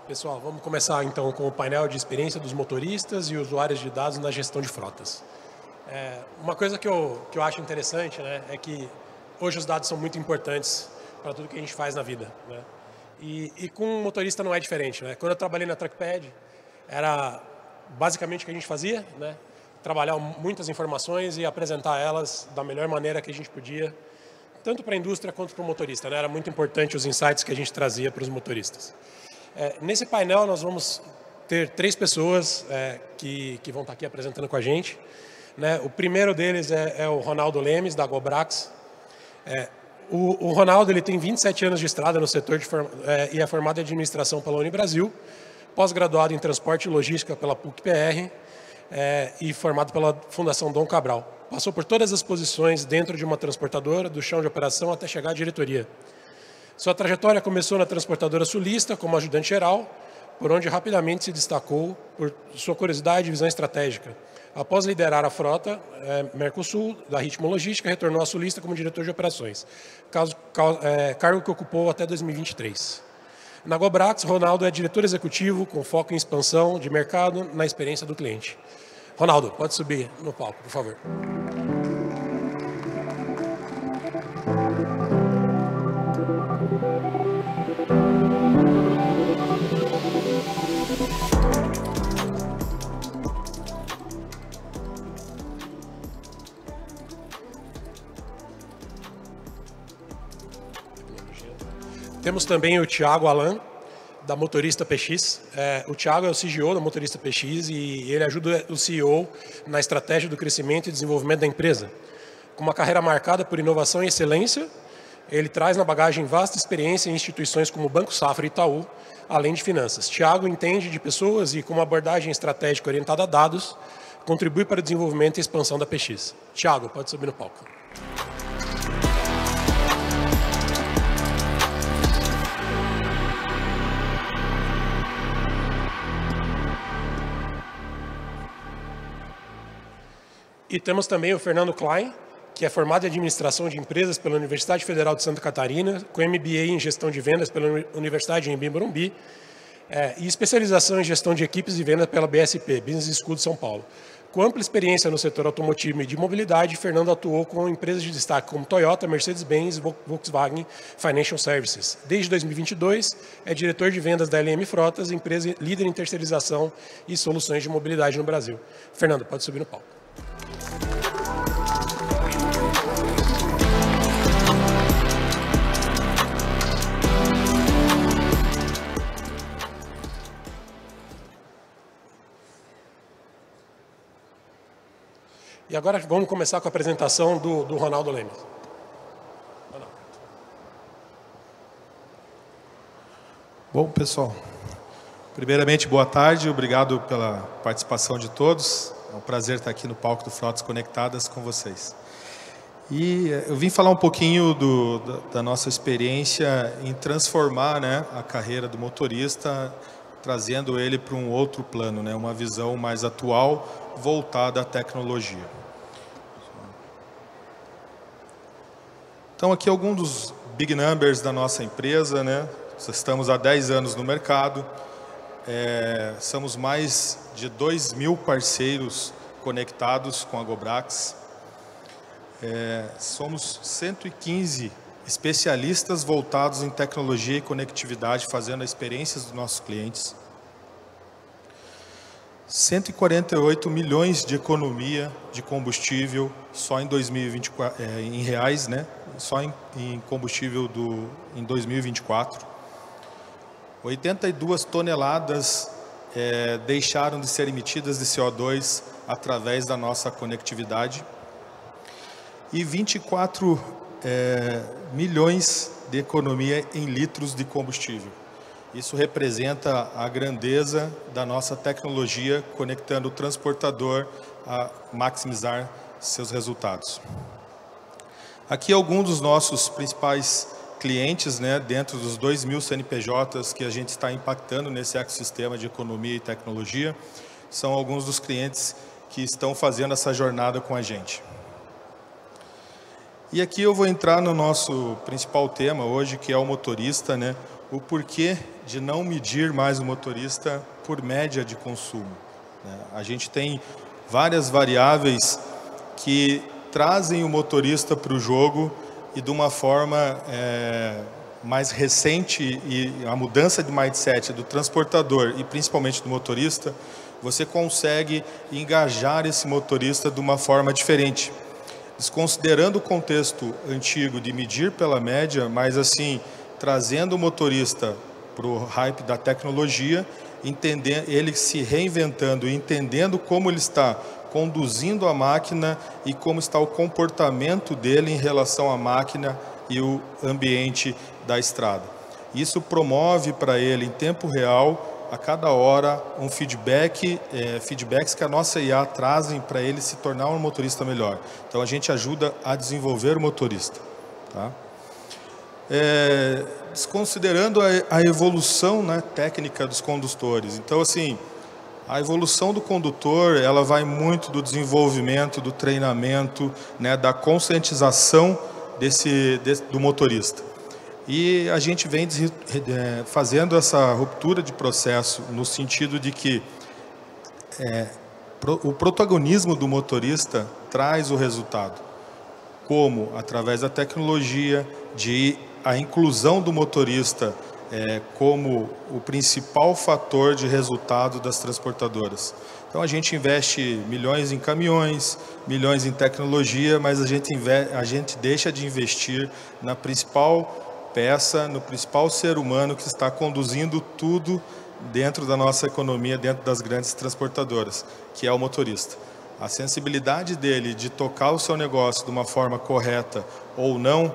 Pessoal, vamos começar então com o painel de experiência dos motoristas e usuários de dados na gestão de frotas. Uma coisa que eu acho interessante, né, é que hoje os dados são muito importantes para tudo que a gente faz na vida, né? E com o motorista não é diferente, né? Quando eu trabalhei na Truckpad, era basicamente o que a gente fazia, né? Trabalhar muitas informações e apresentar elas da melhor maneira que a gente podia, tanto para a indústria quanto para o motorista, né? Era muito importante os insights que a gente trazia para os motoristas. Nesse painel nós vamos ter 3 pessoas que vão estar aqui apresentando com a gente, né? O primeiro deles é o Ronaldo Lemes, da Gobrax. O Ronaldo ele tem 27 anos de estrada no setor e é formado em administração pela Unibrasil, pós-graduado em transporte e logística pela PUC-PR e formado pela Fundação Dom Cabral. Passou por todas as posições dentro de uma transportadora, do chão de operação até chegar à diretoria. Sua trajetória começou na transportadora sulista como ajudante geral, por onde rapidamente se destacou por sua curiosidade e visão estratégica. Após liderar a frota Mercosul da Ritmo Logística, retornou à sulista como diretor de operações, cargo que ocupou até 2023. Na Gobrax, Ronaldo é diretor executivo com foco em expansão de mercado na experiência do cliente. Ronaldo, pode subir no palco, por favor. Temos também o Thiago Alan, da Motorista PX. O Thiago é o CGO da Motorista PX e ele ajuda o CEO na estratégia do crescimento e desenvolvimento da empresa. Com uma carreira marcada por inovação e excelência, ele traz na bagagem vasta experiência em instituições como Banco Safra e Itaú, além de finanças. Thiago entende de pessoas e, com uma abordagem estratégica orientada a dados, contribui para o desenvolvimento e expansão da PX. Thiago, pode subir no palco. E temos também o Fernando Klein, que é formado em Administração de Empresas pela Universidade Federal de Santa Catarina, com MBA em Gestão de Vendas pela Universidade em Morumbi e especialização em Gestão de Equipes de Vendas pela BSP, Business School de São Paulo. Com ampla experiência no setor automotivo e de mobilidade, Fernando atuou com empresas de destaque como Toyota, Mercedes-Benz e Volkswagen Financial Services. Desde 2022, é diretor de vendas da LM Frotas, empresa líder em terceirização e soluções de mobilidade no Brasil. Fernando, pode subir no palco. E agora vamos começar com a apresentação do Ronaldo Lemes. Bom, pessoal, primeiramente, boa tarde, obrigado pela participação de todos. É um prazer estar aqui no palco do Frotas Conectadas com vocês. E eu vim falar um pouquinho da nossa experiência em transformar, né, a carreira do motorista, trazendo ele para um outro plano, né, uma visão mais atual, voltada à tecnologia. Então, aqui alguns dos big numbers da nossa empresa, né? Estamos há 10 anos no mercado, somos mais de 2.000 parceiros conectados com a Gobrax, somos 115 especialistas voltados em tecnologia e conectividade, fazendo as experiências dos nossos clientes. 148 milhões de economia de combustível só em 2024, em reais, né? Só em combustível em 2024. 82 toneladas deixaram de ser emitidas de CO2 através da nossa conectividade. E 24 milhões de economia em litros de combustível. Isso representa a grandeza da nossa tecnologia, conectando o transportador a maximizar seus resultados. Aqui alguns dos nossos principais clientes, né, dentro dos 2.000 CNPJs que a gente está impactando nesse ecossistema de economia e tecnologia, são alguns dos clientes que estão fazendo essa jornada com a gente. E aqui eu vou entrar no nosso principal tema hoje, que é o motorista, né? O porquê de não medir mais o motorista por média de consumo, né? A gente tem várias variáveis que trazem o motorista para o jogo e de uma forma mais recente, e a mudança de mindset do transportador e principalmente do motorista, você consegue engajar esse motorista de uma forma diferente. Desconsiderando o contexto antigo de medir pela média, mas assim, trazendo o motorista para o hype da tecnologia, ele se reinventando, entendendo como ele está conduzindo a máquina e como está o comportamento dele em relação à máquina e o ambiente da estrada. Isso promove para ele, em tempo real, a cada hora, um feedbacks que a nossa IA trazem para ele se tornar um motorista melhor. Então, a gente ajuda a desenvolver o motorista. Tá? Desconsiderando a evolução, né, técnica dos condutores. Então, assim, a evolução do condutor, ela vai muito do desenvolvimento, do treinamento, né, da conscientização do motorista. E a gente vem fazendo essa ruptura de processo no sentido de que o protagonismo do motorista traz o resultado. Como? Através da tecnologia, a inclusão do motorista como o principal fator de resultado das transportadoras. Então a gente investe milhões em caminhões, milhões em tecnologia, mas a gente deixa de investir na principal peça, no principal ser humano que está conduzindo tudo dentro da nossa economia, dentro das grandes transportadoras, que é o motorista. A sensibilidade dele de tocar o seu negócio de uma forma correta ou não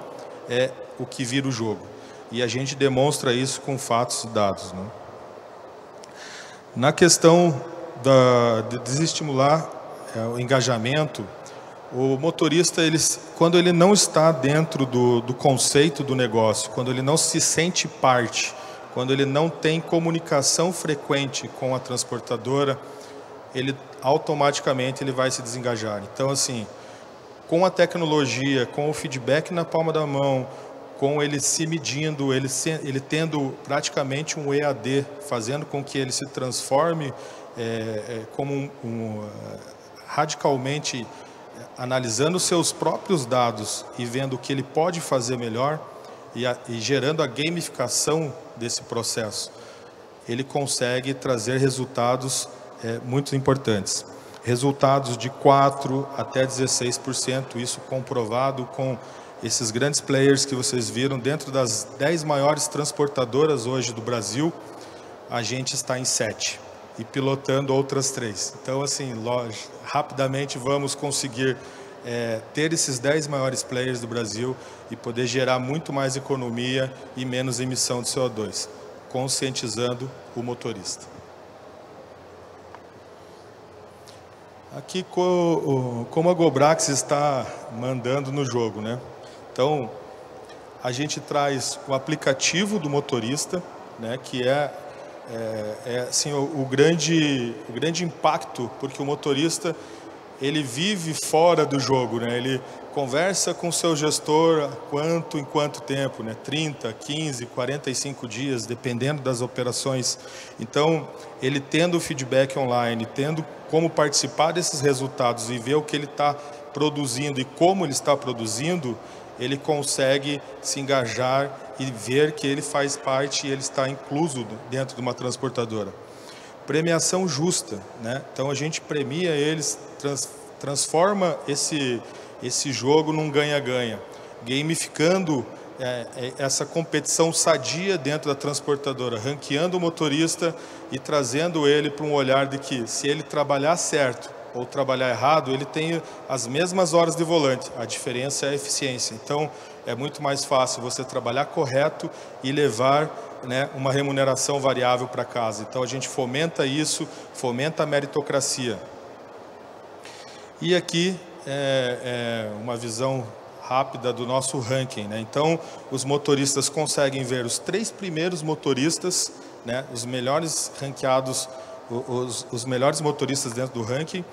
é o que vira o jogo. E a gente demonstra isso com fatos e dados, né? Na questão de desestimular o engajamento, o motorista, quando ele não está dentro do conceito do negócio, quando ele não se sente parte, quando ele não tem comunicação frequente com a transportadora, ele automaticamente vai se desengajar. Então, assim, com a tecnologia, com o feedback na palma da mão, com ele se medindo, ele tendo praticamente um EAD, fazendo com que ele se transforme como radicalmente analisando seus próprios dados e vendo o que ele pode fazer melhor e gerando a gamificação desse processo, ele consegue trazer resultados muito importantes. Resultados de 4% até 16%, isso comprovado com esses grandes players que vocês viram. Dentro das 10 maiores transportadoras hoje do Brasil, a gente está em 7 e pilotando outras 3. Então, assim, rapidamente vamos conseguir ter esses 10 maiores players do Brasil e poder gerar muito mais economia e menos emissão de CO2, conscientizando o motorista. Aqui como a Gobrax está mandando no jogo, né? Então, a gente traz o aplicativo do motorista, né, que assim, o grande impacto, porque o motorista ele vive fora do jogo, né? Ele conversa com o seu gestor em quanto tempo, né? 30, 15, 45 dias, dependendo das operações. Então, ele tendo o feedback online, tendo como participar desses resultados e ver o que ele está produzindo e como ele está produzindo, ele consegue se engajar e ver que ele faz parte e ele está incluso dentro de uma transportadora. Premiação justa, né? Então a gente premia eles, transforma esse jogo num ganha-ganha, gamificando essa competição sadia dentro da transportadora, ranqueando o motorista e trazendo ele para um olhar de que se ele trabalhar certo ou trabalhar errado, ele tem as mesmas horas de volante, a diferença é a eficiência. Então, é muito mais fácil você trabalhar correto e levar, né, uma remuneração variável para casa. Então, a gente fomenta isso, fomenta a meritocracia. E aqui uma visão rápida do nosso ranking, né? Então, os motoristas conseguem ver os 3 primeiros motoristas, né, os melhores ranqueados, os melhores motoristas dentro do ranking,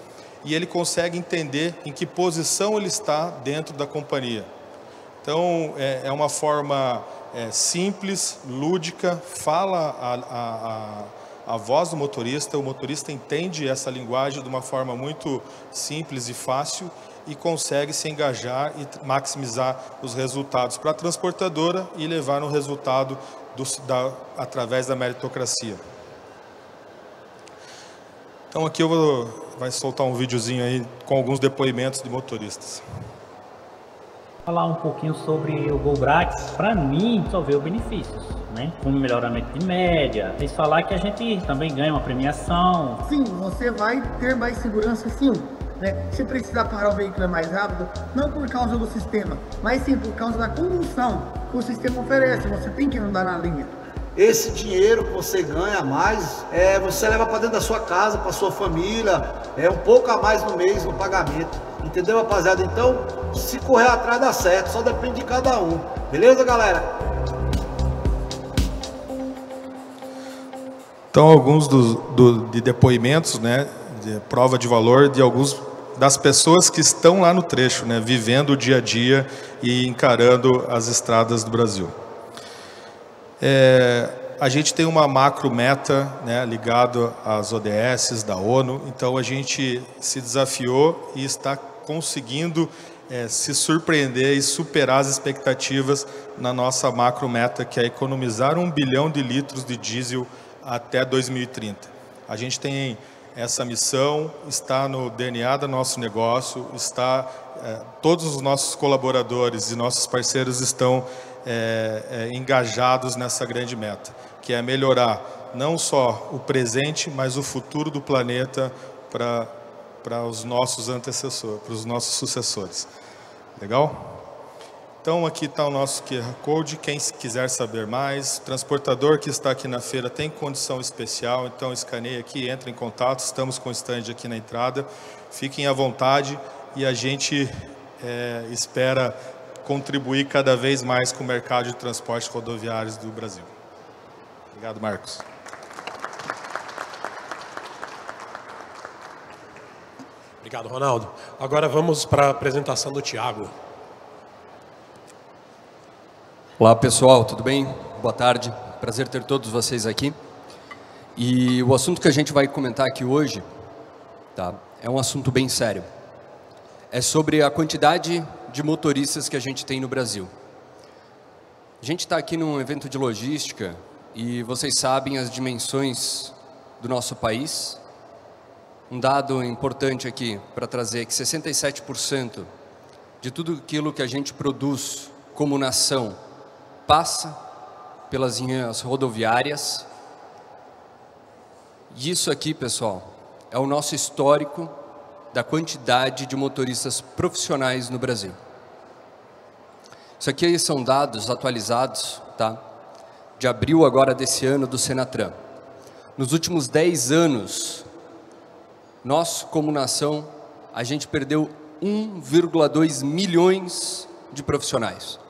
e ele consegue entender em que posição ele está dentro da companhia. Então, é uma forma simples, lúdica, fala a voz do motorista, o motorista entende essa linguagem de uma forma muito simples e fácil e consegue se engajar e maximizar os resultados para a transportadora e levar no resultado através da meritocracia. Então aqui vai soltar um videozinho aí com alguns depoimentos de motoristas. Falar um pouquinho sobre o Gol Grátis. Para mim, só veio benefícios, né? Como melhoramento de média. Vocês falar que a gente também ganha uma premiação. Sim, você vai ter mais segurança, sim. Né? Se precisar parar o veículo é mais rápido, não por causa do sistema, mas sim por causa da condução que o sistema oferece. Você tem que andar na linha. Esse dinheiro que você ganha a mais, você leva para dentro da sua casa, para sua família, um pouco a mais no mês no pagamento. Entendeu, rapaziada? Então, se correr atrás dá certo, só depende de cada um. Beleza, galera? Então, alguns de depoimentos, né, de prova de valor de alguns das pessoas que estão lá no trecho, né, vivendo o dia a dia e encarando as estradas do Brasil. A gente tem uma macro meta, né, ligado às ODS da ONU, então a gente se desafiou e está conseguindo se surpreender e superar as expectativas na nossa macro meta, que é economizar 1 bilhão de litros de diesel até 2030. A gente tem essa missão, está no DNA do nosso negócio, todos os nossos colaboradores e nossos parceiros estão engajados nessa grande meta, que é melhorar não só o presente, mas o futuro do planeta para os nossos antecessores, para os nossos sucessores. Legal? Então aqui está o nosso QR Code, quem quiser saber mais, o transportador que está aqui na feira tem condição especial, então escaneie aqui, entre em contato, estamos com o stand aqui na entrada, fiquem à vontade e a gente espera contribuir cada vez mais com o mercado de transportes rodoviários do Brasil. Obrigado, Marcos. Obrigado, Ronaldo. Agora vamos para a apresentação do Thiago. Olá, pessoal, tudo bem? Boa tarde. Prazer ter todos vocês aqui. E o assunto que a gente vai comentar aqui hoje, tá, é um assunto bem sério. É sobre a quantidade de motoristas que a gente tem no Brasil. A gente está aqui num evento de logística e vocês sabem as dimensões do nosso país. Um dado importante aqui para trazer é que 67% de tudo aquilo que a gente produz como nação passa pelas linhas rodoviárias. E isso aqui, pessoal, é o nosso histórico da quantidade de motoristas profissionais no Brasil. Isso aqui são dados atualizados, tá? De abril agora desse ano do Senatran. Nos últimos 10 anos, nós como nação, a gente perdeu 1,2 milhões de profissionais.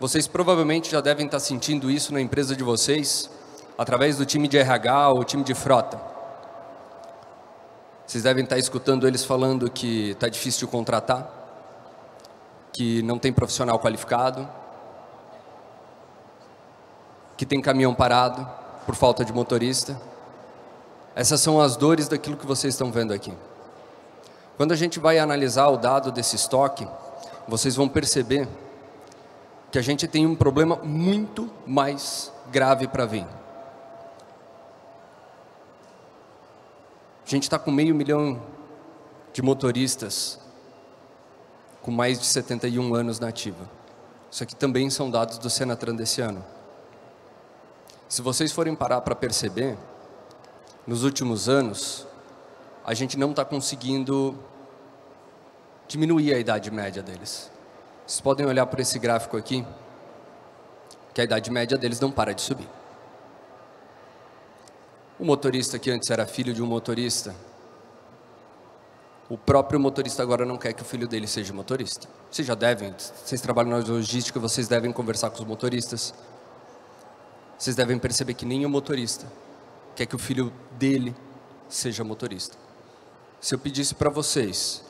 Vocês provavelmente já devem estar sentindo isso na empresa de vocês, através do time de RH ou time de frota. Vocês devem estar escutando eles falando que está difícil de contratar, que não tem profissional qualificado, que tem caminhão parado por falta de motorista. Essas são as dores daquilo que vocês estão vendo aqui. Quando a gente vai analisar o dado desse estoque, vocês vão perceber que a gente tem um problema muito mais grave para vir. A gente está com 500 mil de motoristas com mais de 71 anos na ativa. Isso aqui também são dados do Senatran desse ano. Se vocês forem parar para perceber, nos últimos anos, a gente não está conseguindo diminuir a idade média deles. Vocês podem olhar por esse gráfico aqui, que a idade média deles não para de subir. O motorista que antes era filho de um motorista, o próprio motorista agora não quer que o filho dele seja motorista. Vocês já devem, vocês trabalham na logística, vocês devem conversar com os motoristas. Vocês devem perceber que nem o motorista quer que o filho dele seja motorista. Se eu pedisse para vocês,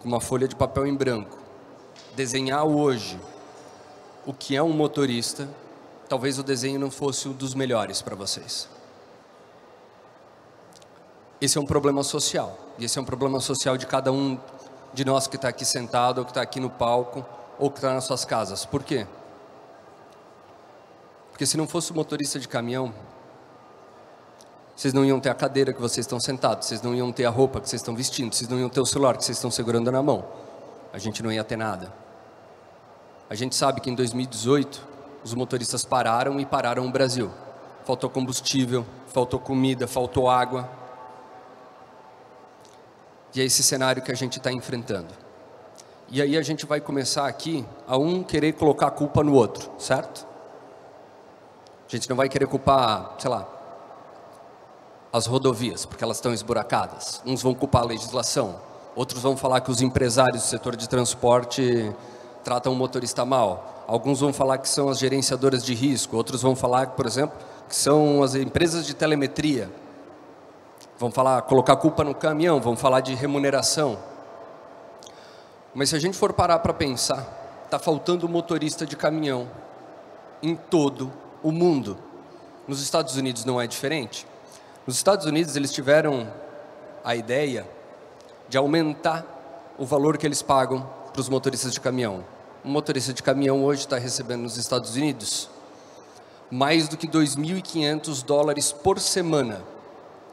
com uma folha de papel em branco, desenhar hoje o que é um motorista, talvez o desenho não fosse um dos melhores para vocês. Esse é um problema social, e esse é um problema social de cada um de nós que está aqui sentado, ou que está aqui no palco, ou que está nas suas casas. Por quê? Porque se não fosse o motorista de caminhão, vocês não iam ter a cadeira que vocês estão sentados, vocês não iam ter a roupa que vocês estão vestindo, vocês não iam ter o celular que vocês estão segurando na mão. A gente não ia ter nada. A gente sabe que em 2018, os motoristas pararam e pararam o Brasil. Faltou combustível, faltou comida, faltou água. E é esse cenário que a gente está enfrentando. E aí a gente vai começar aqui a um querer colocar a culpa no outro, certo? A gente não vai querer culpar, sei lá, as rodovias, porque elas estão esburacadas. Uns vão culpar a legislação, outros vão falar que os empresários do setor de transporte tratam o motorista mal. Alguns vão falar que são as gerenciadoras de risco, outros vão falar, por exemplo, que são as empresas de telemetria. Vão falar, colocar a culpa no caminhão, vão falar de remuneração. Mas se a gente for parar para pensar, está faltando motorista de caminhão em todo o mundo. Nos Estados Unidos não é diferente. Nos Estados Unidos eles tiveram a ideia de aumentar o valor que eles pagam para os motoristas de caminhão. Um motorista de caminhão hoje está recebendo nos Estados Unidos mais do que $2.500 por semana.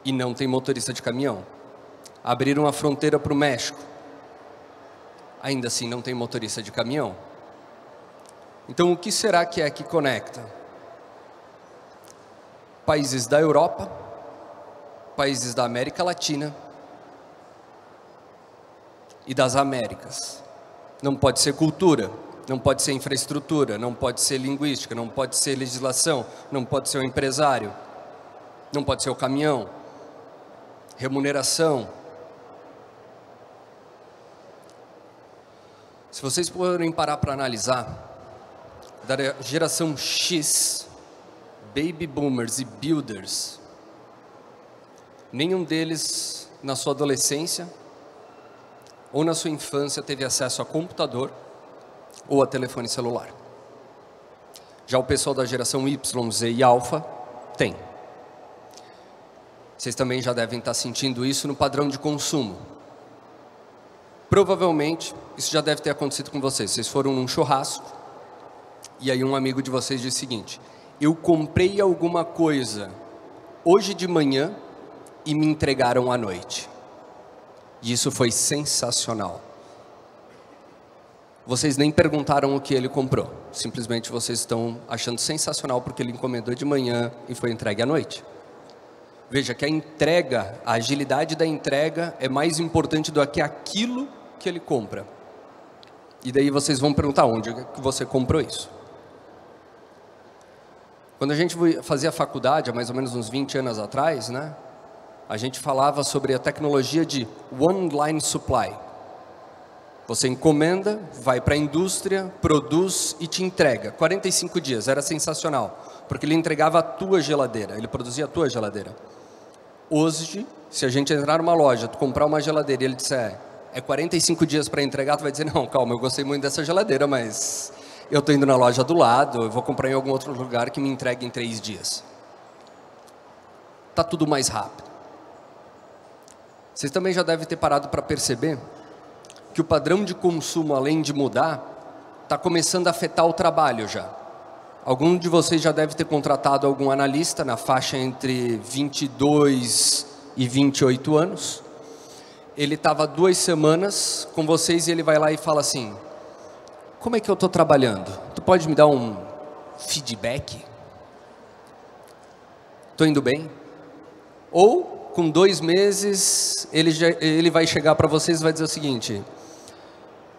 E não tem motorista de caminhão. Abriram a fronteira para o México. Ainda assim não tem motorista de caminhão. Então o que será que é que conecta? Países da Europa, países da América Latina e das Américas. Não pode ser cultura, não pode ser infraestrutura, não pode ser linguística, não pode ser legislação, não pode ser o empresário, não pode ser o caminhão. Remuneração. Se vocês forem parar para analisar, da geração X, Baby Boomers e Builders, nenhum deles na sua adolescência ou na sua infância teve acesso a computador ou a telefone celular. Já o pessoal da geração Y, Z e Alpha tem. Vocês também já devem estar sentindo isso no padrão de consumo. Provavelmente, isso já deve ter acontecido com vocês. Vocês foram num churrasco, e aí um amigo de vocês disse o seguinte: eu comprei alguma coisa hoje de manhã e me entregaram à noite. E isso foi sensacional. Vocês nem perguntaram o que ele comprou. Simplesmente vocês estão achando sensacional porque ele encomendou de manhã e foi entregue à noite. Veja que a entrega, a agilidade da entrega é mais importante do que aquilo que ele compra. E daí vocês vão perguntar onde que você comprou isso. Quando a gente fazia faculdade, há mais ou menos uns 20 anos atrás, né, a gente falava sobre a tecnologia de one-line supply. Você encomenda, vai para a indústria, produz e te entrega. 45 dias, era sensacional, porque ele entregava a tua geladeira, ele produzia a tua geladeira. Hoje, se a gente entrar numa loja, tu comprar uma geladeira e ele disser, é 45 dias para entregar, tu vai dizer, não, calma, eu gostei muito dessa geladeira, mas eu estou indo na loja do lado, eu vou comprar em algum outro lugar que me entregue em 3 dias. Está tudo mais rápido. Vocês também já devem ter parado para perceber que o padrão de consumo, além de mudar, está começando a afetar o trabalho já. Algum de vocês já deve ter contratado algum analista na faixa entre 22 e 28 anos. Ele estava 2 semanas com vocês e ele vai lá e fala assim, como é que eu estou trabalhando? Tu pode me dar um feedback? Estou indo bem? Ou, com 2 meses, ele vai chegar para vocês e vai dizer o seguinte,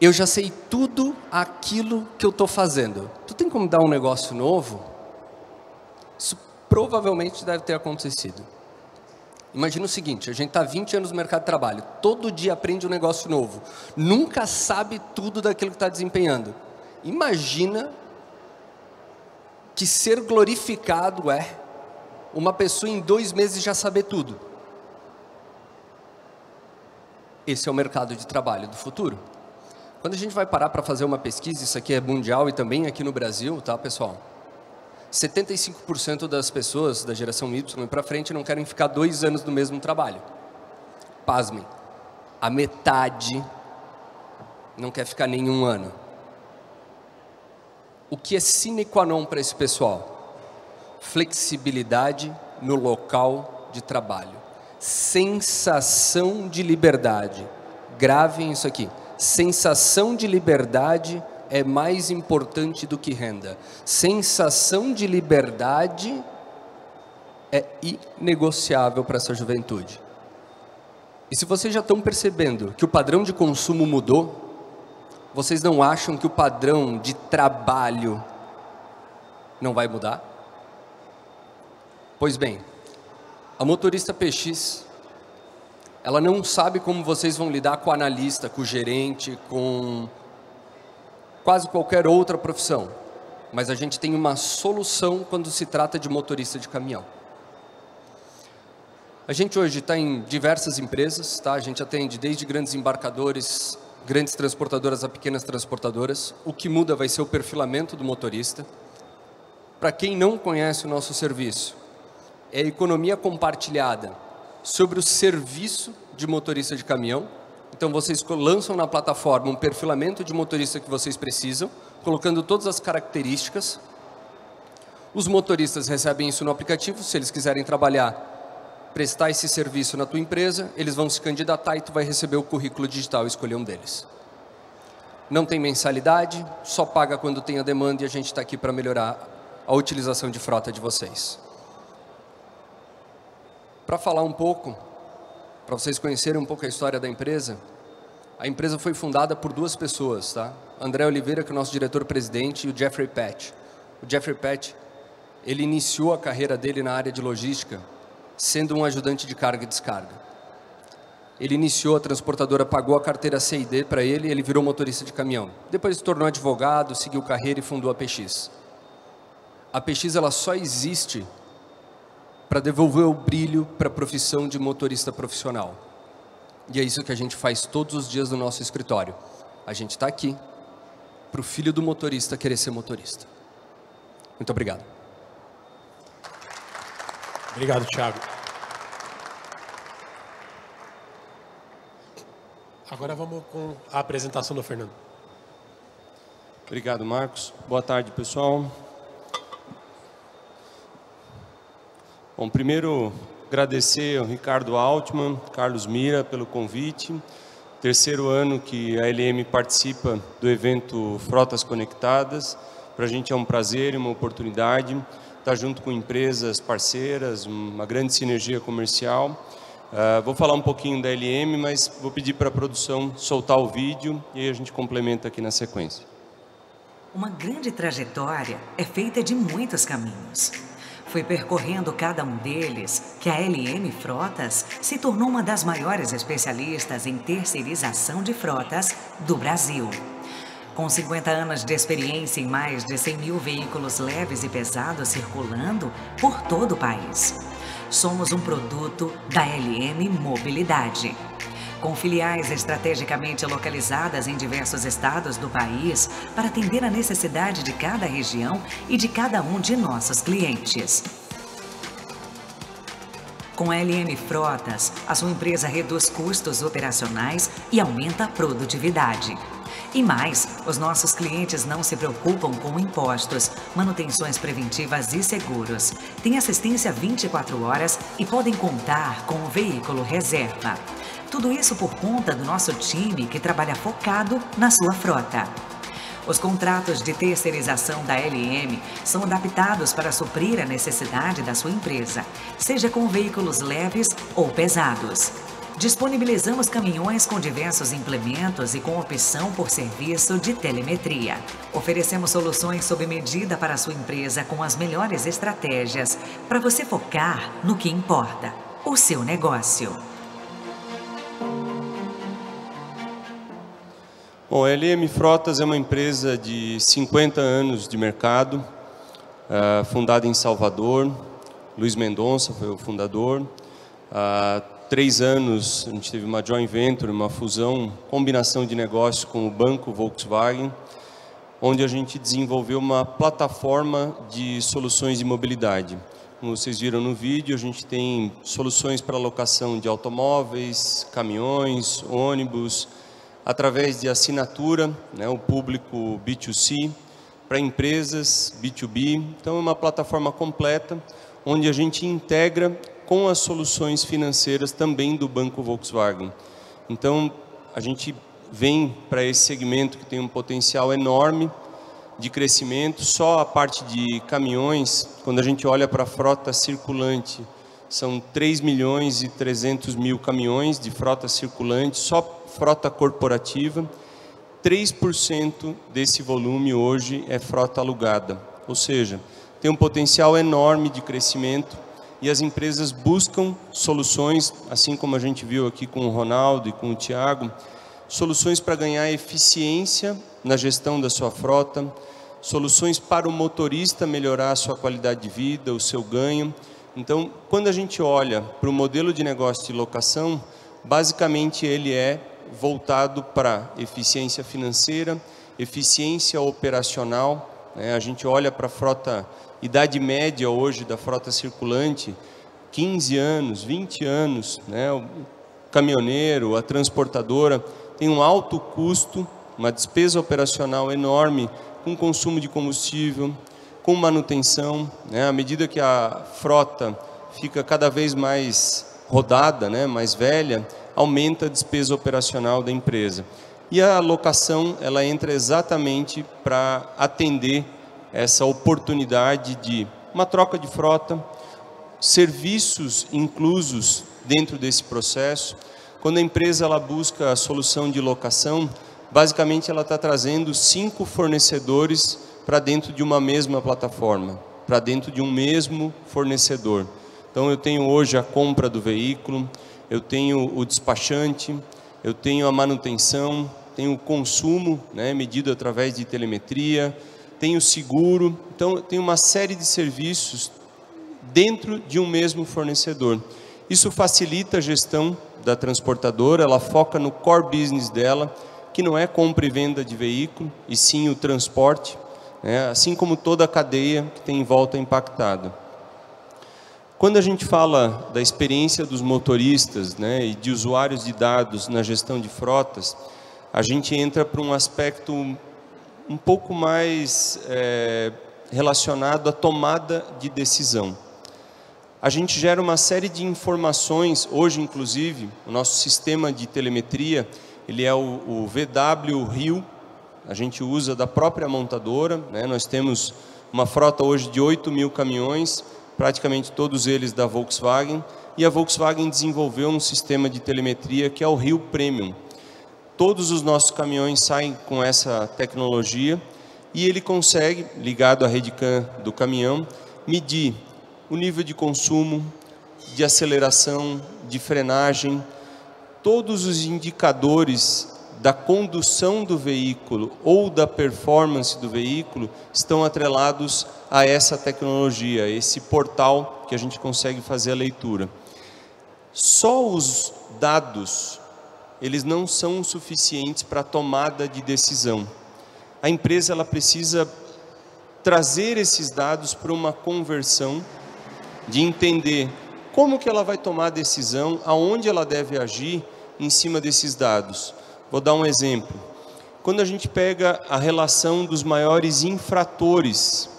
eu já sei tudo aquilo que eu estou fazendo. Tu tem como dar um negócio novo? Isso provavelmente deve ter acontecido. Imagina o seguinte, a gente está 20 anos no mercado de trabalho, todo dia aprende um negócio novo, nunca sabe tudo daquilo que está desempenhando. Imagina que ser glorificado é uma pessoa em 2 meses já saber tudo. Esse é o mercado de trabalho do futuro. Quando a gente vai parar para fazer uma pesquisa, isso aqui é mundial e também aqui no Brasil, tá, pessoal? 75% das pessoas da geração Y para frente não querem ficar 2 anos no mesmo trabalho. Pasmem, a metade não quer ficar nenhum ano. O que é sine qua non para esse pessoal? Flexibilidade no local de trabalho. Sensação de liberdade. Gravem isso aqui. Sensação de liberdade é mais importante do que renda. Sensação de liberdade é inegociável para essa juventude. E se vocês já estão percebendo que o padrão de consumo mudou, vocês não acham que o padrão de trabalho não vai mudar? Pois bem, a motorista PX, ela não sabe como vocês vão lidar com o analista, com o gerente, com quase qualquer outra profissão. Mas a gente tem uma solução quando se trata de motorista de caminhão. A gente hoje está em diversas empresas, tá? A gente atende desde grandes embarcadores, grandes transportadoras a pequenas transportadoras. O que muda vai ser o perfilamento do motorista. Para quem não conhece o nosso serviço, é a economia compartilhada sobre o serviço de motorista de caminhão. Então vocês lançam na plataforma um perfilamento de motorista que vocês precisam, colocando todas as características. Os motoristas recebem isso no aplicativo. Se eles quiserem trabalhar, prestar esse serviço na tua empresa, eles vão se candidatar e tu vai receber o currículo digital e escolher um deles. Não tem mensalidade, só paga quando tem a demanda e a gente está aqui para melhorar a utilização de frota de vocês. Para falar um pouco, para vocês conhecerem um pouco a história da empresa, a empresa foi fundada por 2 pessoas, tá? André Oliveira, que é o nosso diretor-presidente, e o Jeffrey Patch. O Jeffrey Patch, ele iniciou a carreira dele na área de logística, sendo um ajudante de carga e descarga. Ele iniciou, a transportadora pagou a carteira C e D para ele, e ele virou motorista de caminhão. Depois se tornou advogado, seguiu carreira e fundou a PX. A PX, ela só existe para devolver o brilho para a profissão de motorista profissional. E é isso que a gente faz todos os dias no nosso escritório. A gente está aqui para o filho do motorista querer ser motorista. Muito obrigado. Obrigado, Thiago. Agora vamos com a apresentação do Fernando. Obrigado, Marcos. Boa tarde, pessoal. Bom, primeiro agradecer ao Ricardo Altman, Carlos Mira pelo convite. 3º ano que a LM participa do evento Frotas Conectadas. Para a gente é um prazer e uma oportunidade estar junto com empresas parceiras, uma grande sinergia comercial. Vou falar um pouquinho da LM, mas vou pedir para a produção soltar o vídeo e aí a gente complementa aqui na sequência. Uma grande trajetória é feita de muitos caminhos. Foi percorrendo cada um deles que a LM Frotas se tornou uma das maiores especialistas em terceirização de frotas do Brasil. Com 50 anos de experiência em mais de 100 mil veículos leves e pesados circulando por todo o país. Somos um produto da LM Mobilidade. Com filiais estrategicamente localizadas em diversos estados do país para atender a necessidade de cada região e de cada um de nossos clientes. Com a LM Frotas, a sua empresa reduz custos operacionais e aumenta a produtividade. E mais, os nossos clientes não se preocupam com impostos, manutenções preventivas e seguros. Tem assistência 24 horas e podem contar com o veículo reserva. Tudo isso por conta do nosso time que trabalha focado na sua frota. Os contratos de terceirização da LM são adaptados para suprir a necessidade da sua empresa, seja com veículos leves ou pesados. Disponibilizamos caminhões com diversos implementos e com opção por serviço de telemetria. Oferecemos soluções sob medida para a sua empresa com as melhores estratégias para você focar no que importa, o seu negócio. Bom, a LM Frotas é uma empresa de 50 anos de mercado, fundada em Salvador. Luiz Mendonça foi o fundador. 3 anos, a gente teve uma joint venture, uma fusão, combinação de negócio com o Banco Volkswagen, onde a gente desenvolveu uma plataforma de soluções de mobilidade. Como vocês viram no vídeo, a gente tem soluções para locação de automóveis, caminhões, ônibus, através de assinatura, né, o público B2C, para empresas B2B. Então, é uma plataforma completa, onde a gente integra com as soluções financeiras também do Banco Volkswagen. Então, a gente vem para esse segmento que tem um potencial enorme de crescimento. Só a parte de caminhões, quando a gente olha para a frota circulante, são 3.300.000 caminhões de frota circulante, só frota corporativa. 3% desse volume hoje é frota alugada, ou seja, tem um potencial enorme de crescimento e as empresas buscam soluções, assim como a gente viu aqui com o Ronaldo e com o Thiago, soluções para ganhar eficiência na gestão da sua frota, soluções para o motorista melhorar a sua qualidade de vida, o seu ganho. Então, quando a gente olha para o modelo de negócio de locação, basicamente ele é voltado para eficiência financeira, eficiência operacional, né? A gente olha para a frota, idade média hoje da frota circulante, 15 anos, 20 anos, né? O caminhoneiro, a transportadora, tem um alto custo, uma despesa operacional enorme, com consumo de combustível, com manutenção, né? À medida que a frota fica cada vez mais rodada, né? Mais velha, aumenta a despesa operacional da empresa. E a locação, ela entra exatamente para atender essa oportunidade de uma troca de frota, serviços inclusos dentro desse processo. Quando a empresa ela busca a solução de locação, basicamente ela está trazendo 5 fornecedores para dentro de uma mesma plataforma, para dentro de um mesmo fornecedor. Então eu tenho hoje a compra do veículo, eu tenho o despachante, eu tenho a manutenção, tenho o consumo, né, medido através de telemetria, tenho o seguro. Então tem uma série de serviços dentro de um mesmo fornecedor. Isso facilita a gestão da transportadora, ela foca no core business dela, que não é compra e venda de veículo, e sim o transporte, né, assim como toda a cadeia que tem em volta impactada. Quando a gente fala da experiência dos motoristas, né, e de usuários de dados na gestão de frotas, a gente entra para um aspecto um pouco mais relacionado à tomada de decisão. A gente gera uma série de informações, hoje inclusive, o nosso sistema de telemetria, ele é o VW Rio, a gente usa da própria montadora, né? Nós temos uma frota hoje de 8.000 caminhões, praticamente todos eles da Volkswagen, e a Volkswagen desenvolveu um sistema de telemetria que é o Rio Premium. Todos os nossos caminhões saem com essa tecnologia e ele consegue, ligado à RedCam do caminhão, medir o nível de consumo, de aceleração, de frenagem, todos os indicadores da condução do veículo ou da performance do veículo estão atrelados a essa tecnologia, esse portal que a gente consegue fazer a leitura. Só os dados, eles não são suficientes para a tomada de decisão. A empresa ela precisa trazer esses dados para uma conversão, de entender como que ela vai tomar a decisão, aonde ela deve agir em cima desses dados. Vou dar um exemplo. Quando a gente pega a relação dos maiores infratores,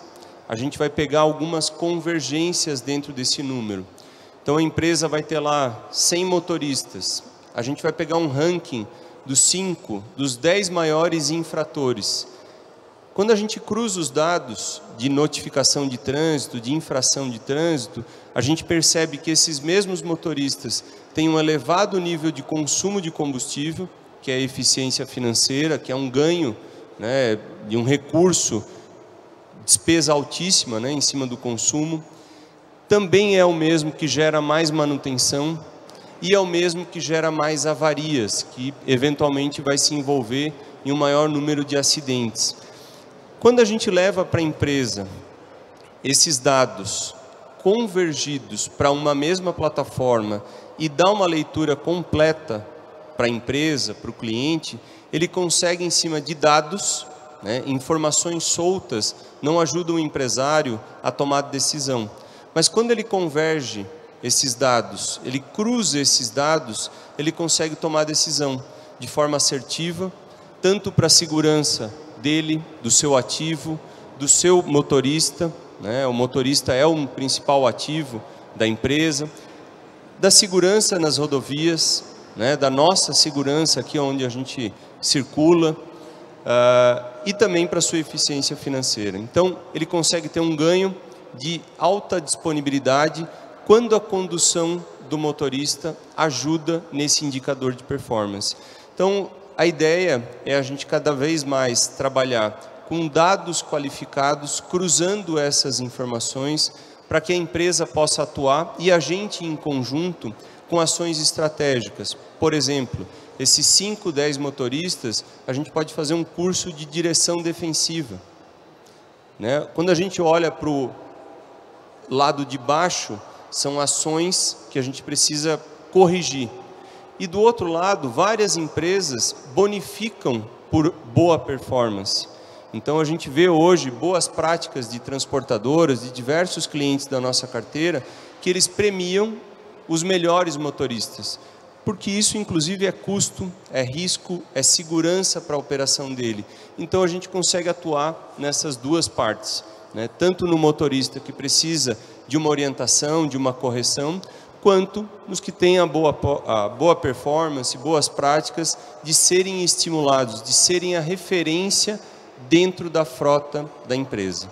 a gente vai pegar algumas convergências dentro desse número. Então a empresa vai ter lá 100 motoristas. A gente vai pegar um ranking dos 10 maiores infratores. Quando a gente cruza os dados de notificação de trânsito, de infração de trânsito, a gente percebe que esses mesmos motoristas têm um elevado nível de consumo de combustível, que é a eficiência financeira, que é um ganho, né, de um recurso, despesa altíssima, né, em cima do consumo. Também é o mesmo que gera mais manutenção e é o mesmo que gera mais avarias, que eventualmente vai se envolver em um maior número de acidentes. Quando a gente leva para a empresa esses dados convergidos para uma mesma plataforma e dá uma leitura completa para a empresa, para o cliente, ele consegue, em cima de dados, né, informações soltas, não ajudam o empresário a tomar decisão. Mas quando ele converge esses dados, ele cruza esses dados, ele consegue tomar decisão de forma assertiva, tanto para a segurança dele, do seu ativo, do seu motorista, né? O motorista é o principal ativo da empresa, da segurança nas rodovias, né? Da nossa segurança aqui onde a gente circula, e também para a sua eficiência financeira. Então, ele consegue ter um ganho de alta disponibilidade quando a condução do motorista ajuda nesse indicador de performance. Então, a ideia é a gente cada vez mais trabalhar com dados qualificados, cruzando essas informações para que a empresa possa atuar e a gente em conjunto com ações estratégicas. Por exemplo, esses 5, 10 motoristas, a gente pode fazer um curso de direção defensiva, né? Quando a gente olha para o lado de baixo, são ações que a gente precisa corrigir. E do outro lado, várias empresas bonificam por boa performance. Então a gente vê hoje boas práticas de transportadoras, de diversos clientes da nossa carteira, que eles premiam os melhores motoristas. Porque isso inclusive é custo, é risco, é segurança para a operação dele. Então a gente consegue atuar nessas duas partes, né? Tanto no motorista que precisa de uma orientação, de uma correção, quanto nos que têm a boa performance, boas práticas, de serem estimulados, de serem a referência dentro da frota da empresa.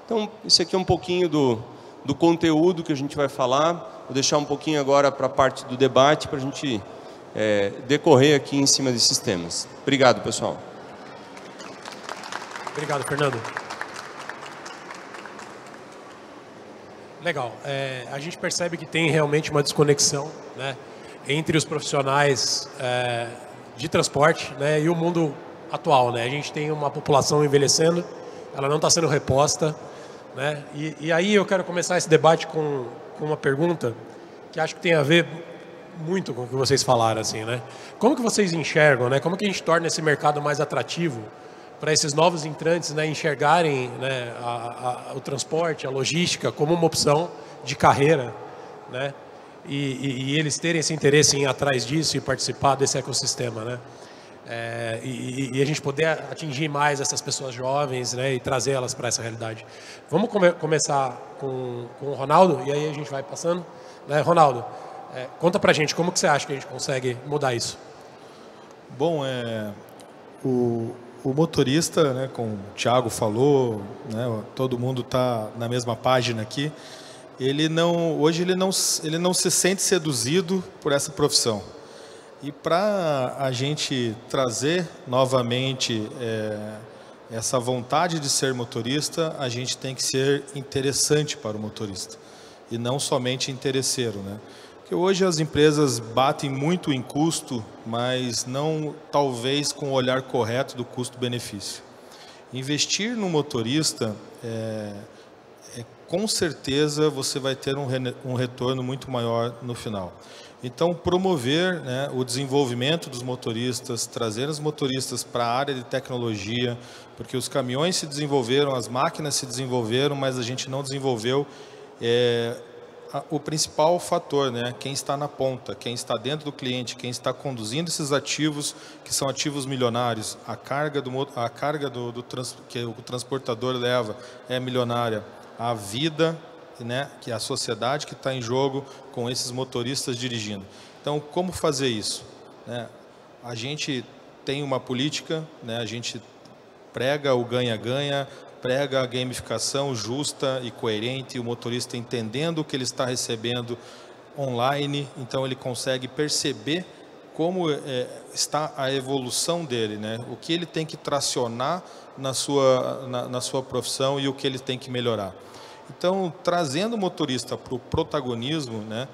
Então, isso aqui é um pouquinho do conteúdo que a gente vai falar. Vou deixar um pouquinho agora para a parte do debate, para a gente decorrer aqui em cima desses temas. Obrigado, pessoal. Obrigado, Fernando. Legal. A gente percebe que tem realmente uma desconexão, né, entre os profissionais de transporte, né, e o mundo atual, né? A gente tem uma população envelhecendo, ela não está sendo reposta, né? E aí eu quero começar esse debate com uma pergunta que acho que tem a ver muito com o que vocês falaram, assim, né? Como que vocês enxergam, né? Como que a gente torna esse mercado mais atrativo para esses novos entrantes, né, enxergarem, né, o transporte, a logística como uma opção de carreira, né? E eles terem esse interesse em ir atrás disso e participar desse ecossistema, né? E a gente poder atingir mais essas pessoas jovens, né, e trazê-las para essa realidade. Vamos começar com o Ronaldo, e aí a gente vai passando, né? Ronaldo, conta pra gente, como que você acha que a gente consegue mudar isso? Bom, o motorista, né, como o Thiago falou, né, todo mundo está na mesma página aqui, hoje ele não se sente seduzido por essa profissão. E para a gente trazer novamente essa vontade de ser motorista, a gente tem que ser interessante para o motorista e não somente interesseiro, né? Porque hoje as empresas batem muito em custo, mas não talvez com o olhar correto do custo-benefício. Investir no motorista, com certeza você vai ter um retorno muito maior no final. Então, promover, né, o desenvolvimento dos motoristas, trazer os motoristas para a área de tecnologia, porque os caminhões se desenvolveram, as máquinas se desenvolveram, mas a gente não desenvolveu o principal fator, né, quem está na ponta, quem está dentro do cliente, quem está conduzindo esses ativos, que são ativos milionários. A carga que o transportador leva é milionária. A vida, né, que é a sociedade que está em jogo com esses motoristas dirigindo. Então, como fazer isso? A gente tem uma política, né, a gente prega o ganha-ganha, prega a gamificação justa e coerente, o motorista entendendo o que ele está recebendo online, então ele consegue perceber como está a evolução dele, né? O que ele tem que tracionar na sua profissão e o que ele tem que melhorar. Então, trazendo o motorista para o protagonismo, né,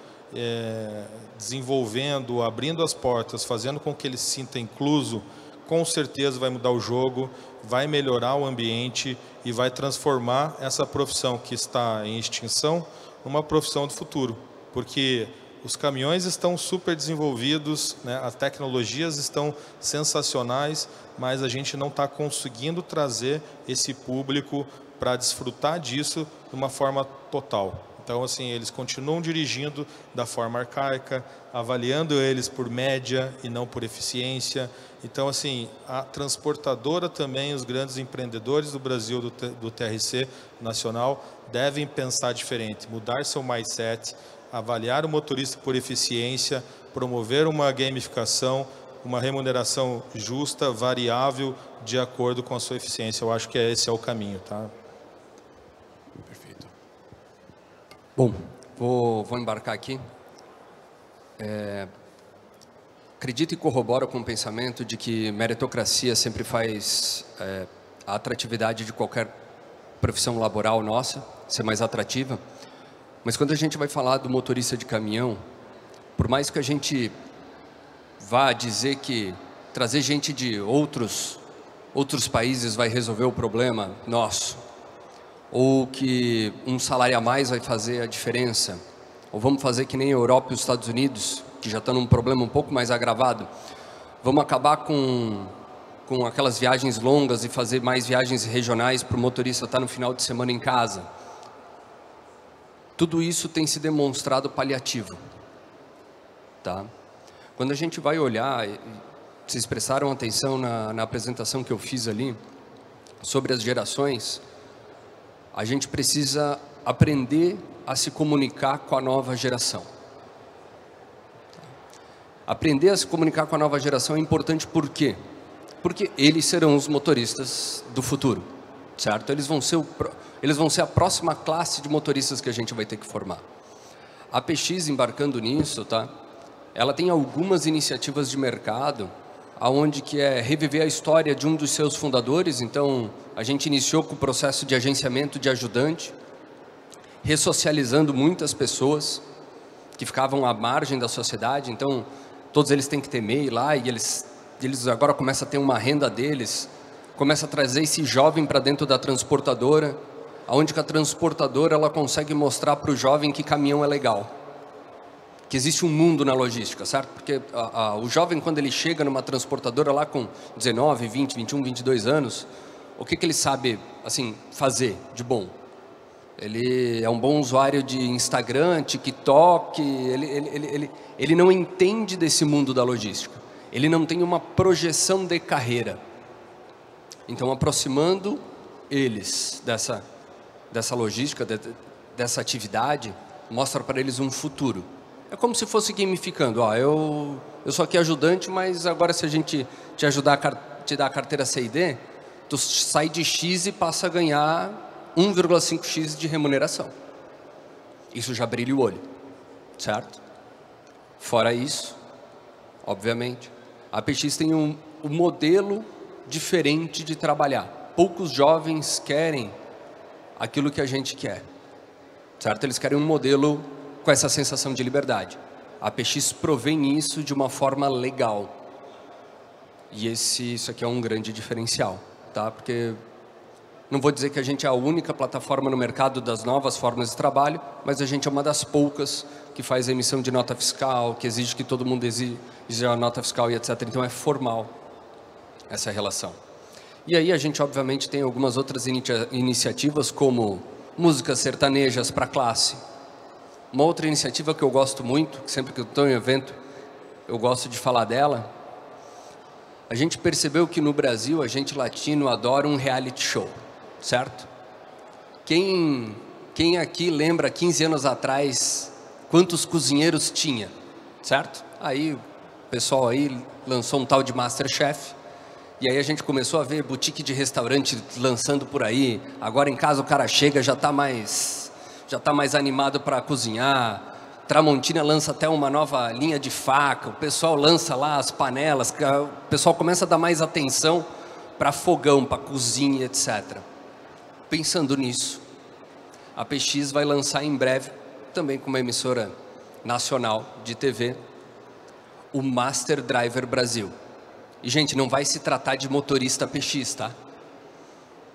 desenvolvendo, abrindo as portas, fazendo com que ele se sinta incluso, com certeza vai mudar o jogo, vai melhorar o ambiente e vai transformar essa profissão que está em extinção numa profissão do futuro, porque os caminhões estão super desenvolvidos, né? As tecnologias estão sensacionais, mas a gente não está conseguindo trazer esse público para desfrutar disso de uma forma total. Então, assim, eles continuam dirigindo da forma arcaica, avaliando eles por média e não por eficiência. Então, assim, a transportadora também, os grandes empreendedores do Brasil, do TRC nacional, devem pensar diferente, mudar seu mindset, avaliar o motorista por eficiência, promover uma gamificação, uma remuneração justa, variável, de acordo com a sua eficiência. Eu acho que esse é o caminho, tá? Perfeito. Bom, vou embarcar aqui. Acredito e corroboro com o pensamento de que meritocracia sempre faz a atratividade de qualquer profissão laboral nossa ser mais atrativa. Mas quando a gente vai falar do motorista de caminhão, por mais que a gente vá dizer que trazer gente de outros países vai resolver o problema nosso, ou que um salário a mais vai fazer a diferença, ou vamos fazer que nem a Europa e os Estados Unidos, que já estão num problema um pouco mais agravado, vamos acabar com aquelas viagens longas e fazer mais viagens regionais para o motorista estar no final de semana em casa. Tudo isso tem se demonstrado paliativo, tá? Quando a gente vai olhar, vocês prestaram atenção na apresentação que eu fiz ali, sobre as gerações, a gente precisa aprender a se comunicar com a nova geração. Aprender a se comunicar com a nova geração é importante por quê? Porque eles serão os motoristas do futuro, certo? Eles vão ser a próxima classe de motoristas que a gente vai ter que formar. A PX, embarcando nisso, tá? Ela tem algumas iniciativas de mercado, aonde que é reviver a história de um dos seus fundadores. Então, a gente iniciou com o processo de agenciamento de ajudante, ressocializando muitas pessoas que ficavam à margem da sociedade. Então, todos eles têm que ter MEI lá, e eles agora começam a ter uma renda deles, começa a trazer esse jovem para dentro da transportadora, onde que a transportadora ela consegue mostrar para o jovem que caminhão é legal, que existe um mundo na logística, certo? Porque o jovem, quando ele chega numa transportadora lá com 19, 20, 21, 22 anos, o que ele sabe assim, fazer de bom? Ele é um bom usuário de Instagram, TikTok, ele não entende desse mundo da logística, ele não tem uma projeção de carreira. Então, aproximando eles dessa logística, dessa atividade, mostra para eles um futuro. É como se fosse gamificando. Eu sou aqui ajudante, mas agora se a gente te ajudar te dar a carteira C&D, tu sai de X e passa a ganhar 1,5x de remuneração. Isso já brilha o olho, certo? Fora isso, obviamente, a PX tem um modelo diferente de trabalhar. Poucos jovens querem aquilo que a gente quer, certo? Eles querem um modelo com essa sensação de liberdade. A PX provém isso de uma forma legal. E isso aqui é um grande diferencial, tá? Porque não vou dizer que a gente é a única plataforma no mercado das novas formas de trabalho, mas a gente é uma das poucas que faz a emissão de nota fiscal, que exige que todo mundo exija a nota fiscal e etc. Então é formal essa relação. E aí a gente obviamente tem algumas outras iniciativas, como músicas sertanejas para classe. Uma outra iniciativa que eu gosto muito, que sempre que eu estou em evento eu gosto de falar dela. A gente percebeu que no Brasil a gente latino adora um reality show, certo? Quem aqui lembra 15 anos atrás quantos cozinheiros tinha, certo? Aí o pessoal aí lançou um tal de Masterchef, e aí a gente começou a ver boutique de restaurante lançando por aí. Agora em casa o cara chega, já está mais animado para cozinhar. Tramontina lança até uma nova linha de faca, o pessoal lança lá as panelas, o pessoal começa a dar mais atenção para fogão, para cozinha, etc. Pensando nisso, a PX vai lançar em breve, também com uma emissora nacional de TV, o Master Driver Brasil. E, gente, não vai se tratar de motorista PX, tá?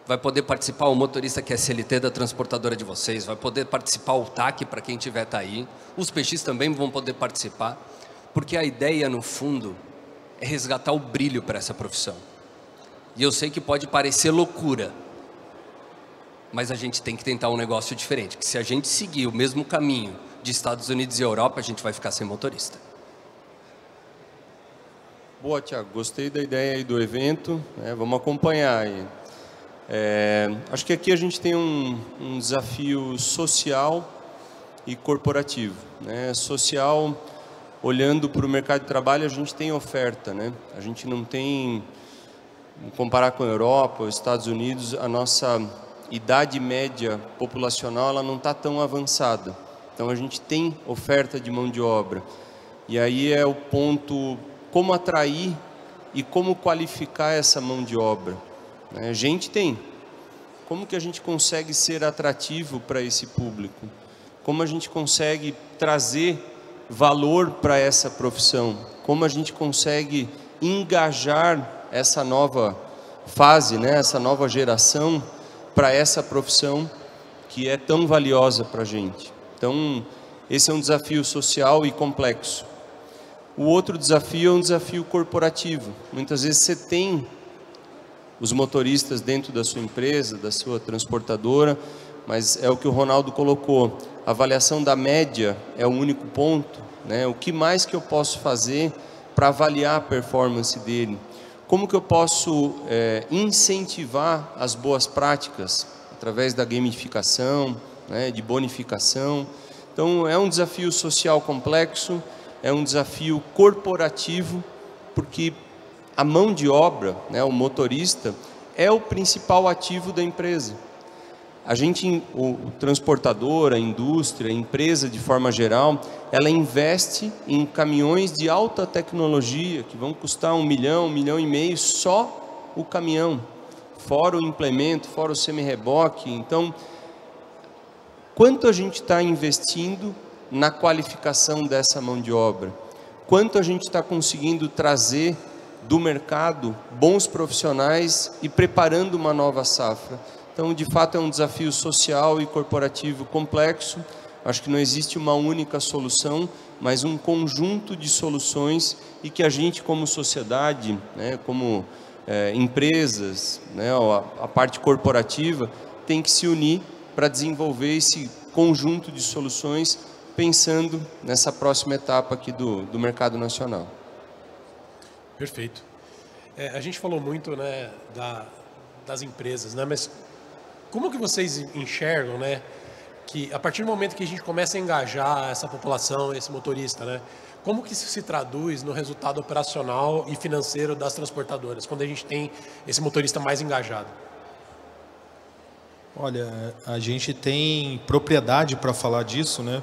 vai poder participar o motorista que é CLT da transportadora de vocês, vai poder participar o TAC para quem tiver tá aí, os PX também vão poder participar, porque a ideia, no fundo, é resgatar o brilho para essa profissão. E eu sei que pode parecer loucura, mas a gente tem que tentar um negócio diferente, que se a gente seguir o mesmo caminho de Estados Unidos e Europa, a gente vai ficar sem motorista. Boa, Thiago, gostei da ideia aí do evento, né? Vamos acompanhar aí. Acho que aqui a gente tem um desafio social e corporativo, né? Social, olhando para o mercado de trabalho, a gente tem oferta, né? A gente não tem, comparar com a Europa, os Estados Unidos, a nossa idade média populacional ela não está tão avançada. Então a gente tem oferta de mão de obra. E aí é o ponto, como atrair e como qualificar essa mão de obra. A gente tem. Como que a gente consegue ser atrativo para esse público? Como a gente consegue trazer valor para essa profissão? Como a gente consegue engajar essa nova fase, né? Essa nova geração para essa profissão que é tão valiosa para a gente? Então, esse é um desafio social e complexo. O outro desafio é um desafio corporativo. Muitas vezes você tem os motoristas dentro da sua empresa, da sua transportadora, mas é o que o Ronaldo colocou, a avaliação da média é o único ponto, né? O que mais que eu posso fazer para avaliar a performance dele? Como que eu posso incentivar as boas práticas? Através da gamificação, né? De bonificação. Então é um desafio social complexo, é um desafio corporativo, porque a mão de obra, né, o motorista, é o principal ativo da empresa. A gente, o transportador, a indústria, a empresa de forma geral, ela investe em caminhões de alta tecnologia, que vão custar 1 milhão, 1,5 milhão, só o caminhão, fora o implemento, fora o semi-reboque. Então, quanto a gente está investindo na qualificação dessa mão de obra? Quanto a gente está conseguindo trazer do mercado bons profissionais e preparando uma nova safra? Então, de fato, é um desafio social e corporativo complexo. Acho que não existe uma única solução, mas um conjunto de soluções e que a gente, como sociedade, né, como empresas, né, a parte corporativa, tem que se unir para desenvolver esse conjunto de soluções, pensando nessa próxima etapa aqui do mercado nacional. Perfeito. A gente falou muito, né, das empresas, né, mas como que vocês enxergam, né, que a partir do momento que a gente começa a engajar essa população, esse motorista, né, como que isso se traduz no resultado operacional e financeiro das transportadoras, quando a gente tem esse motorista mais engajado? Olha, a gente tem propriedade para falar disso, né?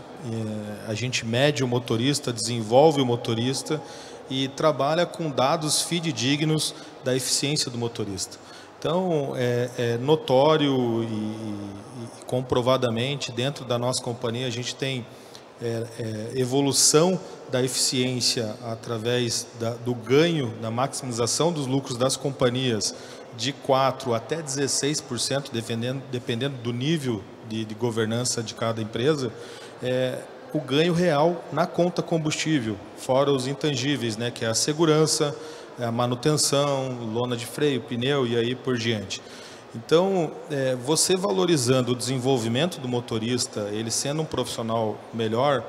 A gente mede o motorista, desenvolve o motorista e trabalha com dados fidedignos da eficiência do motorista. Então, é notório e comprovadamente, dentro da nossa companhia, a gente tem evolução da eficiência através do ganho, da maximização dos lucros das companhias de 4% até 16%, dependendo do nível de governança de cada empresa, o ganho real na conta combustível, fora os intangíveis, né, que é a segurança, a manutenção, lona de freio, pneu e aí por diante. Então, você valorizando o desenvolvimento do motorista, ele sendo um profissional melhor,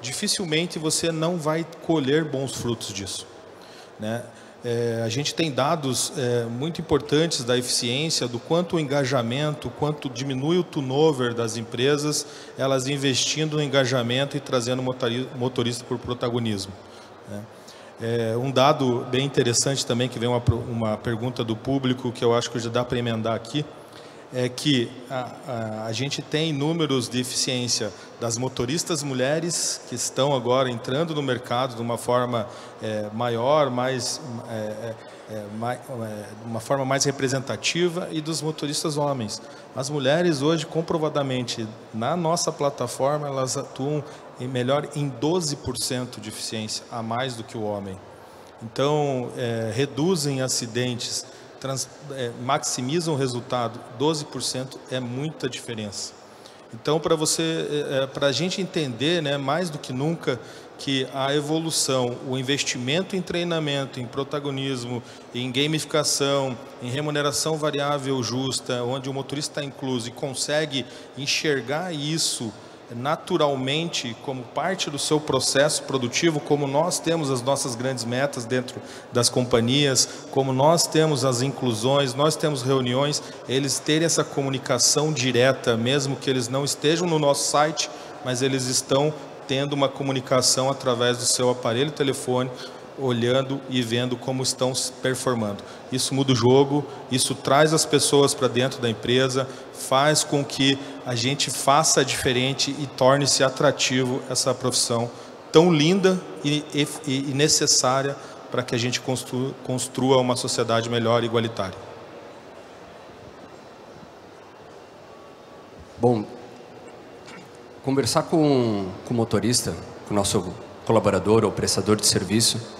dificilmente você não vai colher bons frutos disso, né? A gente tem dados muito importantes da eficiência, do quanto o engajamento, quanto diminui o turnover das empresas, elas investindo no engajamento e trazendo o motorista por protagonismo, né? Um dado bem interessante também, que vem uma pergunta do público, que eu acho que já dá para emendar aqui, é que a gente tem números de eficiência das motoristas mulheres que estão agora entrando no mercado de uma forma maior, uma forma mais representativa, e dos motoristas homens. As mulheres hoje, comprovadamente, na nossa plataforma, elas atuam melhor em 12% de eficiência, a mais do que o homem. Então, reduzem acidentes maximizam o resultado, 12% é muita diferença. Então, para a gente entender, né, mais do que nunca, que a evolução, o investimento em treinamento, em protagonismo, em gamificação, em remuneração variável justa, onde o motorista está incluso e consegue enxergar isso naturalmente como parte do seu processo produtivo, como nós temos as nossas grandes metas dentro das companhias, como nós temos as inclusões, nós temos reuniões, eles terem essa comunicação direta, mesmo que eles não estejam no nosso site, mas eles estão tendo uma comunicação através do seu aparelho telefônico, olhando e vendo como estão performando. Isso muda o jogo, isso traz as pessoas para dentro da empresa, faz com que a gente faça diferente e torne-se atrativo essa profissão tão linda e necessária para que a gente construa uma sociedade melhor e igualitária. Bom, conversar com o motorista, com o nosso colaborador ou prestador de serviço,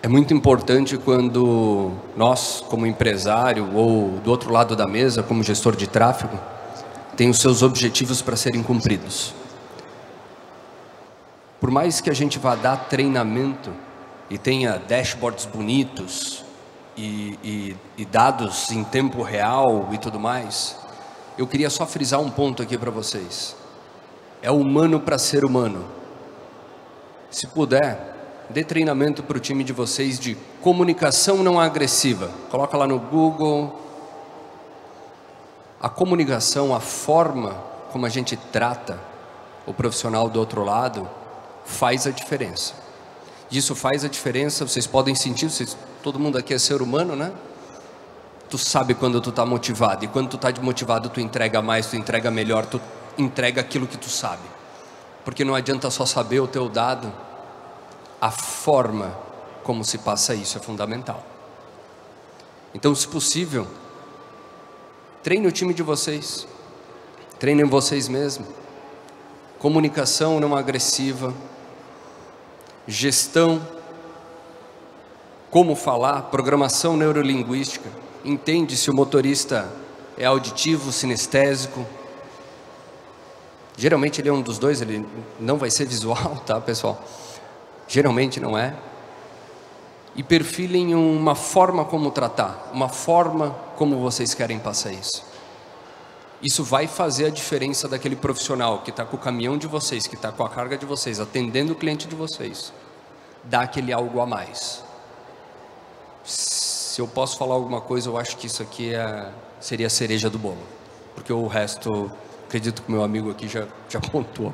é muito importante quando nós, como empresário, ou do outro lado da mesa, como gestor de tráfego, tem os seus objetivos para serem cumpridos. Por mais que a gente vá dar treinamento e tenha dashboards bonitos e dados em tempo real e tudo mais, eu queria só frisar um ponto aqui para vocês. É humano para ser humano. Se puder, dê treinamento para o time de vocês de comunicação não agressiva. Coloca lá no Google. A comunicação, a forma como a gente trata o profissional do outro lado, faz a diferença. Isso faz a diferença, vocês podem sentir, todo mundo aqui é ser humano, né? Tu sabe quando tu está motivado, e quando tu está motivado, tu entrega mais, tu entrega melhor, tu entrega aquilo que tu sabe. Porque não adianta só saber o teu dado, a forma como se passa isso é fundamental. Então, se possível, treine o time de vocês, treinem vocês mesmos. Comunicação não agressiva, gestão, como falar, programação neurolinguística. Entende se o motorista é auditivo, sinestésico. Geralmente ele é um dos dois, ele não vai ser visual, tá, pessoal? Geralmente não é. E perfilem uma forma como tratar, uma forma como vocês querem passar isso. Isso vai fazer a diferença daquele profissional que está com o caminhão de vocês, que está com a carga de vocês, atendendo o cliente de vocês. Dá aquele algo a mais. Se eu posso falar alguma coisa, eu acho que isso aqui seria a cereja do bolo. Porque o resto, acredito que o meu amigo aqui já pontuou.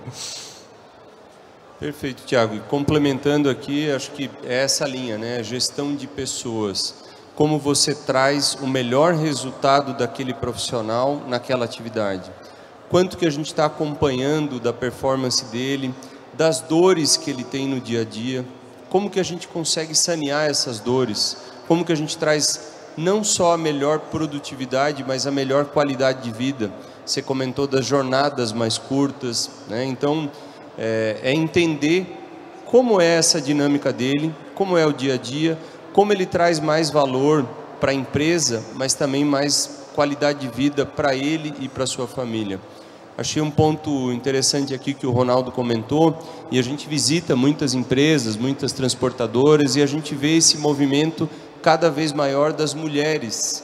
Perfeito, Thiago. E complementando aqui, acho que é essa linha, né? Gestão de pessoas. Como você traz o melhor resultado daquele profissional naquela atividade. Quanto que a gente está acompanhando da performance dele, das dores que ele tem no dia a dia. Como que a gente consegue sanear essas dores. Como que a gente traz não só a melhor produtividade, mas a melhor qualidade de vida. Você comentou das jornadas mais curtas, né? Então, é entender como é essa dinâmica dele, como é o dia a dia, como ele traz mais valor para a empresa, mas também mais qualidade de vida para ele e para a sua família. Achei um ponto interessante aqui que o Ronaldo comentou, e a gente visita muitas empresas, muitas transportadoras, e a gente vê esse movimento cada vez maior das mulheres,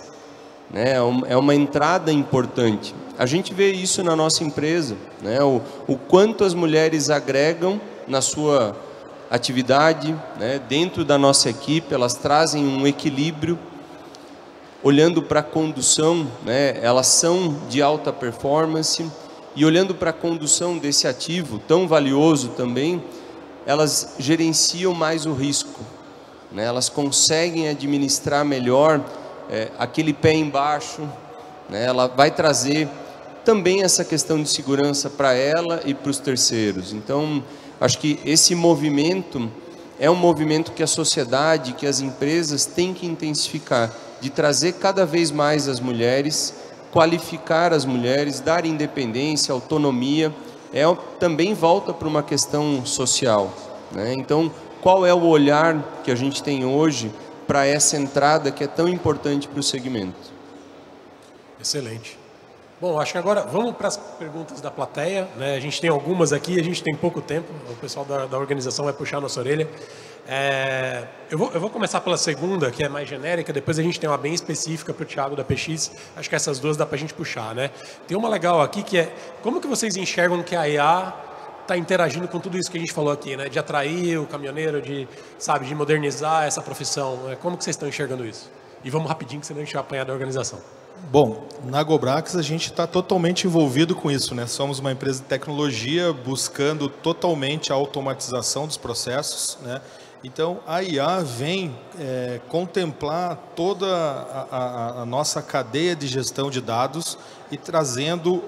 né? É uma entrada importante. A gente vê isso na nossa empresa, né? O quanto as mulheres agregam na sua atividade, né? Dentro da nossa equipe, elas trazem um equilíbrio. Olhando para a condução, né? Elas são de alta performance, e olhando para a condução desse ativo tão valioso também, elas gerenciam mais o risco, né? Elas conseguem administrar melhor aquele pé embaixo, né? Ela vai trazer também essa questão de segurança para ela e para os terceiros. Então, acho que esse movimento é um movimento que a sociedade, que as empresas têm que intensificar, de trazer cada vez mais as mulheres, qualificar as mulheres, dar independência, autonomia, também volta para uma questão social, né? Então, qual é o olhar que a gente tem hoje para essa entrada que é tão importante para o segmento. Excelente. Bom, acho que agora vamos para as perguntas da plateia, né? A gente tem algumas aqui, a gente tem pouco tempo, o pessoal da organização vai puxar a nossa orelha. Eu vou começar pela segunda, que é mais genérica, depois a gente tem uma bem específica para o Thiago da PX, acho que essas duas dá para a gente puxar, né? Tem uma legal aqui que é, como que vocês enxergam que a IA está interagindo com tudo isso que a gente falou aqui, né? De atrair o caminhoneiro, de modernizar essa profissão, né? Como que vocês estão enxergando isso? E vamos rapidinho, que senão a gente vai apanhar da organização. Bom, na Gobrax a gente está totalmente envolvido com isso, né? Somos uma empresa de tecnologia buscando totalmente a automatização dos processos, né? Então a IA vem contemplar toda a nossa cadeia de gestão de dados e trazendo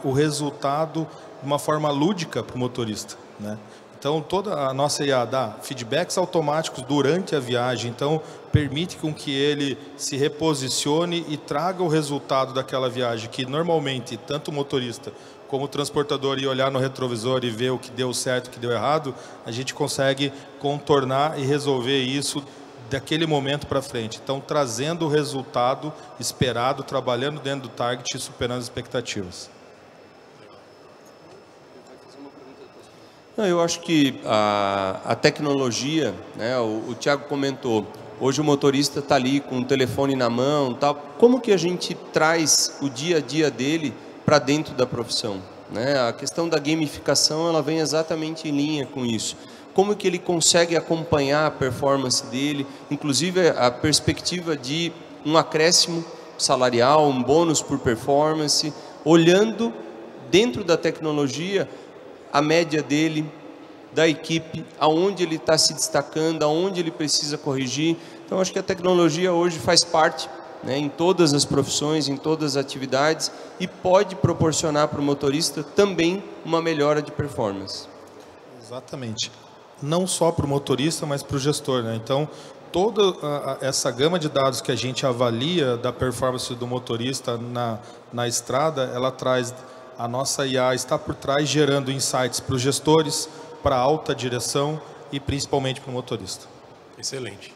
o resultado de uma forma lúdica para o motorista, né? Então, toda a nossa IA dá feedbacks automáticos durante a viagem, então permite com que ele se reposicione e traga o resultado daquela viagem, que normalmente tanto o motorista como o transportador ia olhar no retrovisor e ver o que deu certo e o que deu errado, a gente consegue contornar e resolver isso daquele momento para frente. Então, trazendo o resultado esperado, trabalhando dentro do target e superando as expectativas. Eu acho que a tecnologia, né, o Thiago comentou, hoje o motorista está ali com o telefone na mão, tá? Como que a gente traz o dia a dia dele para dentro da profissão, né? A questão da gamificação, ela vem exatamente em linha com isso. Como que ele consegue acompanhar a performance dele, inclusive a perspectiva de um acréscimo salarial, um bônus por performance, olhando dentro da tecnologia a média dele, da equipe, aonde ele está se destacando, aonde ele precisa corrigir. Então, acho que a tecnologia hoje faz parte, né, em todas as profissões, em todas as atividades, e pode proporcionar para o motorista também uma melhora de performance. Exatamente. Não só para o motorista, mas para o gestor, né? Então, toda essa gama de dados que a gente avalia da performance do motorista na estrada, ela traz... A nossa IA está por trás gerando insights para os gestores, para a alta direção e principalmente para o motorista. Excelente.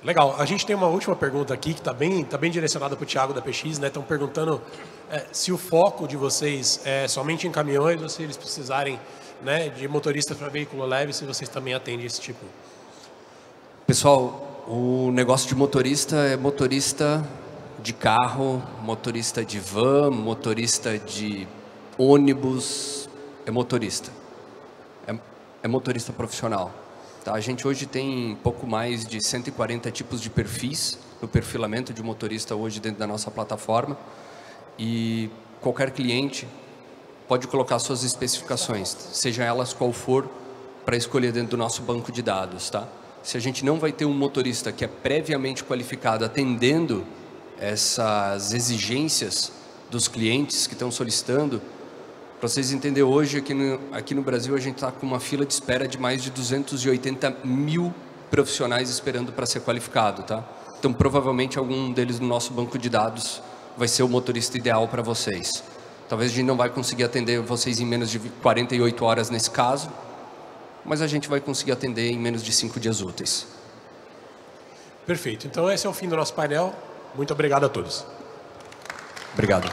Legal. A gente tem uma última pergunta aqui que está bem direcionada para o Thiago da PX, né? Estão perguntando se o foco de vocês é somente em caminhões ou se eles precisarem, né, de motoristas para veículo leve, se vocês também atendem esse tipo. Pessoal, o negócio de motorista é motorista de carro, motorista de van, motorista de ônibus, é motorista profissional, tá? A gente hoje tem pouco mais de 140 tipos de perfis no perfilamento de motorista hoje dentro da nossa plataforma, e qualquer cliente pode colocar suas especificações, seja elas qual for, para escolher dentro do nosso banco de dados, tá? Se a gente não vai ter um motorista que é previamente qualificado atendendo essas exigências dos clientes que estão solicitando, para vocês entenderem, hoje aqui no Brasil a gente está com uma fila de espera de mais de 280 mil profissionais esperando para ser qualificado, tá? Então provavelmente algum deles no nosso banco de dados vai ser o motorista ideal para vocês. Talvez a gente não vai conseguir atender vocês em menos de 48 horas nesse caso, mas a gente vai conseguir atender em menos de 5 dias úteis. Perfeito. Então esse é o fim do nosso painel. Muito obrigado a todos. Obrigado.